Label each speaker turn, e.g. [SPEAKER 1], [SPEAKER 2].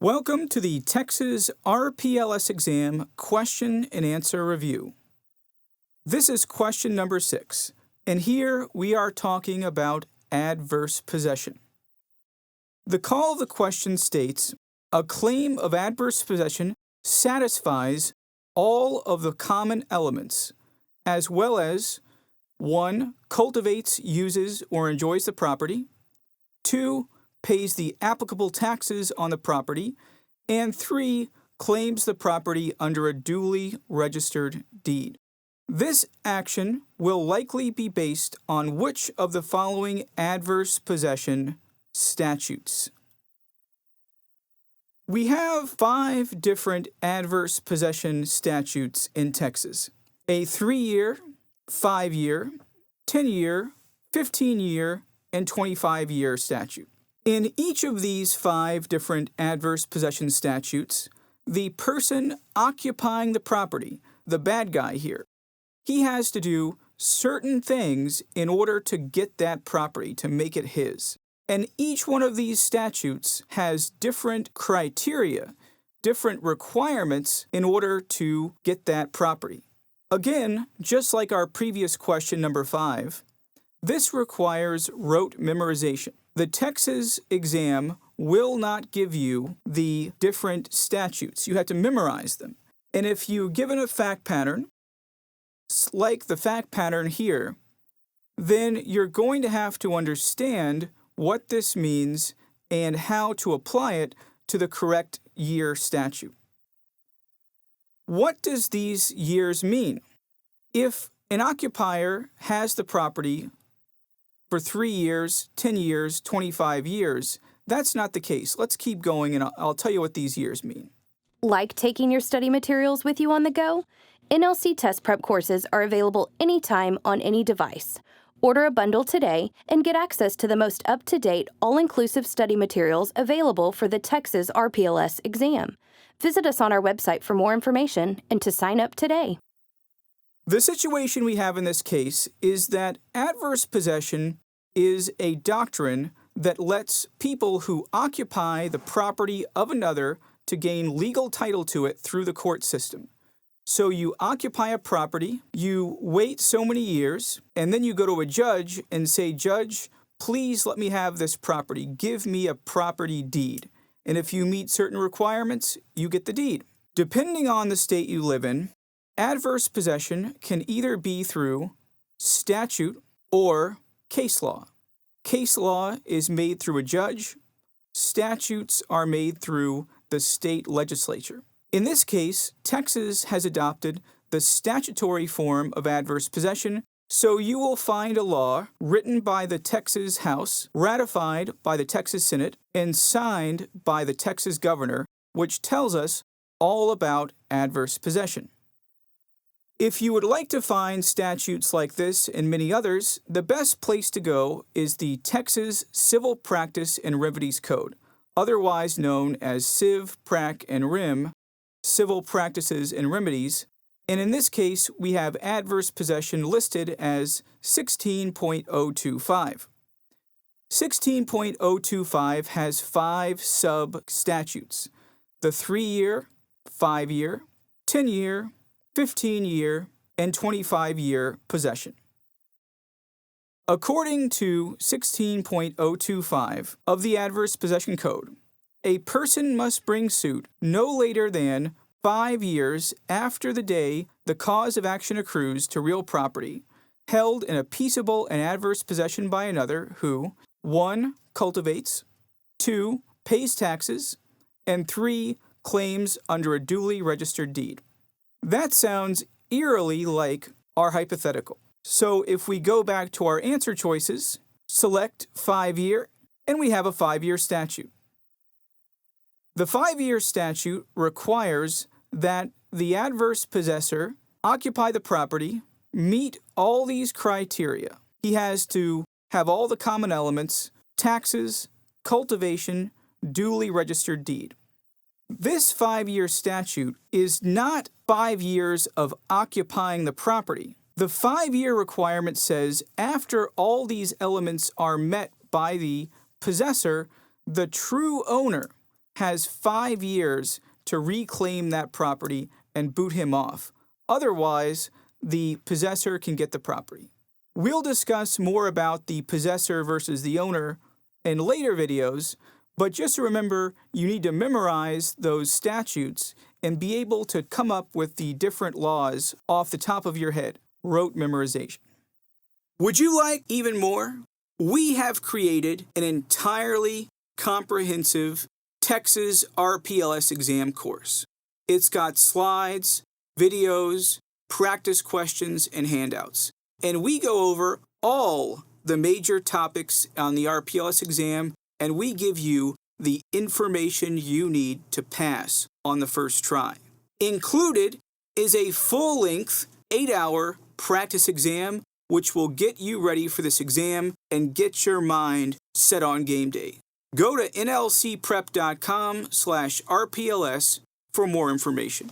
[SPEAKER 1] Welcome to the Texas RPLS exam question and answer review. This is question number 6, and here we are talking about adverse possession. The call of the question states, a claim of adverse possession satisfies all of the common elements, as well as 1. Cultivates, uses, or enjoys the property, 2. Pays the applicable taxes on the property, and 3. Claims the property under a duly registered deed. This action will likely be based on which of the following adverse possession statutes? We have 5 different adverse possession statutes in Texas: a 3-year, 5-year, 10-year, 15-year, and 25-year statute. In each of these 5 different adverse possession statutes, the person occupying the property, the bad guy here, he has to do certain things in order to get that property, to make it his. And each one of these statutes has different criteria, different requirements in order to get that property. Again, just like our previous question number 5, this requires rote memorization. The Texas exam will not give you the different statutes. You have to memorize them. And if you're given a fact pattern, like the fact pattern here, then you're going to have to understand what this means and how to apply it to the correct year statute. What does these years mean? If an occupier has the property for 3 years, 10 years, 25 years, that's not the case. Let's keep going, and I'll tell you what these years mean.
[SPEAKER 2] Like taking your study materials with you on the go? NLC Test Prep courses are available anytime on any device. Order a bundle today and get access to the most up-to-date, all-inclusive study materials available for the Texas RPLS exam. Visit us on our website for more information and to sign up today.
[SPEAKER 1] The situation we have in this case is that adverse possession is a doctrine that lets people who occupy the property of another to gain legal title to it through the court system. So you occupy a property, you wait so many years, and then you go to a judge and say, "Judge, please let me have this property. Give me a property deed." And if you meet certain requirements, you get the deed. Depending on the state you live in, adverse possession can either be through statute or case law. Case law is made through a judge. Statutes are made through the state legislature. In this case, Texas has adopted the statutory form of adverse possession, so you will find a law written by the Texas House, ratified by the Texas Senate, and signed by the Texas governor, which tells us all about adverse possession. If you would like to find statutes like this and many others, the best place to go is the Texas Civil Practice and Remedies Code, otherwise known as Civ, Prac, and Rem, Civil Practices and Remedies, and in this case, we have adverse possession listed as 16.025. 16.025 has 5 sub-statutes: the 3-year, 5-year, 10-year, 15-year, and 25-year possession. According to 16.025 of the Adverse Possession Code, a person must bring suit no later than 5 years after the day the cause of action accrues to real property, held in a peaceable and adverse possession by another who 1. Cultivates, 2. Pays taxes, and 3. Claims under a duly registered deed. That sounds eerily like our hypothetical. So if we go back to our answer choices, select 5-year, and we have a 5-year statute. The 5-year statute requires that the adverse possessor occupy the property, meet all these criteria. He has to have all the common elements: taxes, cultivation, duly registered deed. This 5-year statute is not 5 years of occupying the property. The 5-year requirement says after all these elements are met by the possessor, the true owner, has 5 years to reclaim that property and boot him off. Otherwise, the possessor can get the property. We'll discuss more about the possessor versus the owner in later videos, but just remember you need to memorize those statutes and be able to come up with the different laws off the top of your head. Rote memorization. Would you like even more? We have created an entirely comprehensive Texas RPLS exam course. It's got slides, videos, practice questions, and handouts. And we go over all the major topics on the RPLS exam, and we give you the information you need to pass on the first try. Included is a full-length 8-hour practice exam, which will get you ready for this exam and get your mind set on game day. Go to nlcprep.com/RPLS for more information.